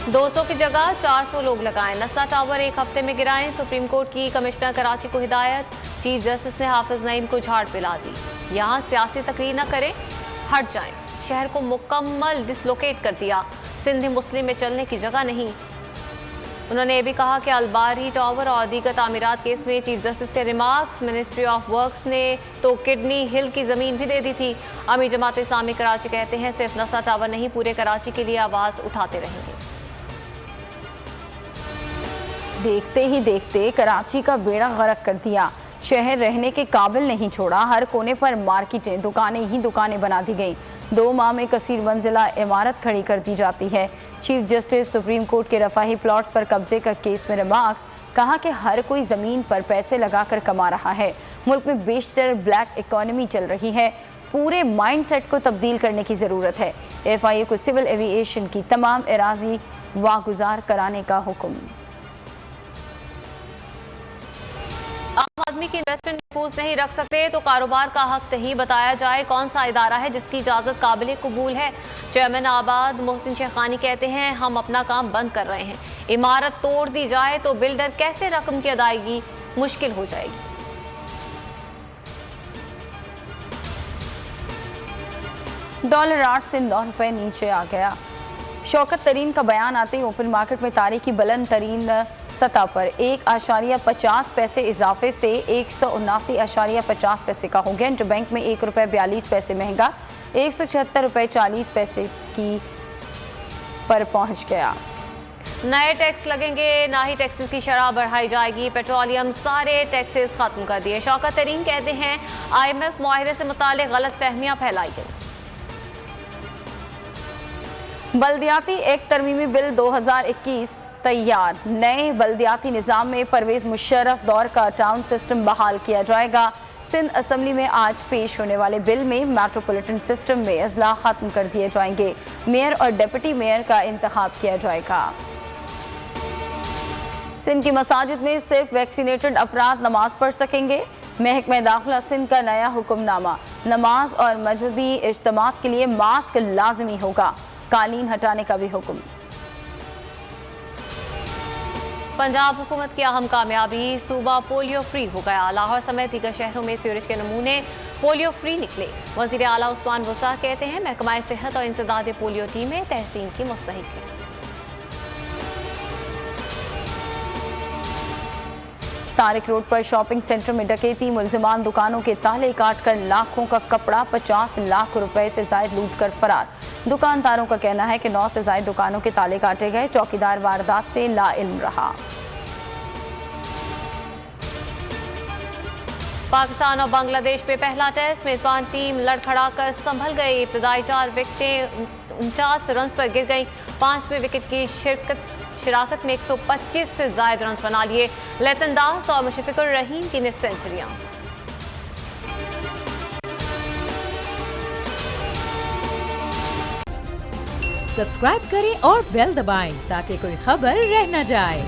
200 की जगह 400 लोग लगाएं। नस्ला टावर एक हफ्ते में गिराएं। सुप्रीम कोर्ट की कमिश्नर कराची को हिदायत। चीफ जस्टिस ने हाफिज नईम को झाड़ पिला दी। यहाँ सियासी तकरीर न करें, हट जाएं। शहर को मुकम्मल डिसलोकेट कर दिया। सिंधी मुस्लिम में चलने की जगह नहीं। उन्होंने ये भी कहा कि अलबारी टावर और दीगर तामीरात केस में चीफ जस्टिस के रिमार्क्स। मिनिस्ट्री ऑफ वर्क्स ने तो किडनी हिल की ज़मीन भी दे दी थी। अमीर जमात इस्लामी कराची कहते हैं सिर्फ नस्ला टावर नहीं, पूरे कराची के लिए आवाज़ उठाते रहेंगे। देखते ही देखते कराची का बेड़ा गर्क कर दिया। शहर रहने के काबिल नहीं छोड़ा। हर कोने पर मार्केटें, दुकानें ही दुकानें बना दी गई। 2 माह में कसीर मंजिला इमारत खड़ी कर दी जाती है। चीफ जस्टिस सुप्रीम कोर्ट के रफाही प्लॉट्स पर कब्जे का केस में रिमार्क्स। कहा कि हर कोई ज़मीन पर पैसे लगाकर कमा रहा है। मुल्क में बेशतर ब्लैक इकॉनमी चल रही है। पूरे माइंडसेट को तब्दील करने की ज़रूरत है। FIA को सिविल एविएशन की तमाम एराजी वागुजार कराने का हुक्म। आम आदमी की इन्वेस्टमेंट महफूज नहीं रख सकते तो कारोबार का हक ही बताया जाए। कौन सा इदारा है जिसकी इजाज़त काबिल कबूल है? चेयरमैन आबाद मोहसिन शेखानी कहते हैं हम अपना काम बंद कर रहे हैं। इमारत तोड़ दी जाए तो बिल्डर कैसे रकम की अदायगी मुश्किल हो जाएगी। डॉलर 8 से 9 रुपए नीचे आ गया। शौकत तरीन का बयान आते ही ओपन मार्केट में तारीख की बुलंद तरीन सतह पर 1.50 पैसे इजाफे से 179.50 पैसे का हो गया, जो बैंक में 1 रुपये 42 पैसे महंगा 176 रुपये 40 पैसे की पर पहुंच गया। नए टैक्स लगेंगे, ना ही टैक्सेस की शरह बढ़ाई जाएगी। पेट्रोलियम सारे टैक्सेस खत्म कर दिए। शौकत तरीन कहते हैं IMF मुआहदे से मुताल्लिक गलत फहमियाँ फैलाई गई। बल्दियाती एक्ट तरमीमी बिल 2021 तैयार। नए बल्दियाती निज़ाम में परवेज़ मुशर्रफ दौर का टाउन सिस्टम बहाल किया जाएगा। सिंध असम्बली में आज पेश होने वाले बिल में मेट्रोपॉलिटन सिस्टम में अजला खत्म कर दिए जाएंगे। मेयर और डिप्टी मेयर का इंतखाब किया जाएगा। सिंध की मसाजिद में सिर्फ वैक्सीनेटेड अफराद नमाज पढ़ सकेंगे। महकमा दाखिला सिंध का नया हुक्मनामा। नमाज और मजहबी इज्तिमात के लिए मास्क लाजमी होगा। कालीन हटाने का भी हुक्म। पंजाब हुकूमत की अहम कामयाबी, सूबा पोलियो फ्री हो गया। लाहौर समेत दीगर शहरों में सीवरेज के नमूने पोलियो फ्री निकले। वज़ीर आला उस्मान बुज़दार कहते हैं महकमा सेहत और इंसदाद पोलियो टीमें तहसीन की मुस्तहिक हैं। तारिक रोड पर शॉपिंग सेंटर में डकैती। मुलजिमान दुकानों के ताले काटकर लाखों का कपड़ा 50 लाख रुपए से जायद लूट कर फरार। दुकानदारों का कहना है कि 9 से जायद दुकानों के ताले काटे गए। चौकीदार वारदात से लाइल्म रहा। पाकिस्तान और बांग्लादेश पे पहला टेस्ट। मेजबान टीम लड़खड़ाकर संभल गई। इब्तदाई 4 विकेटें 49 रन पर गिर गई। 5वें विकेट की शिराकत में 125 से ज्यादा रन बना लिए। लेतन दास और मुशफिकुर रहीम की निस्फ सेंचुरियां। सब्सक्राइब करें और बेल दबाएं ताकि कोई खबर रह न जाए।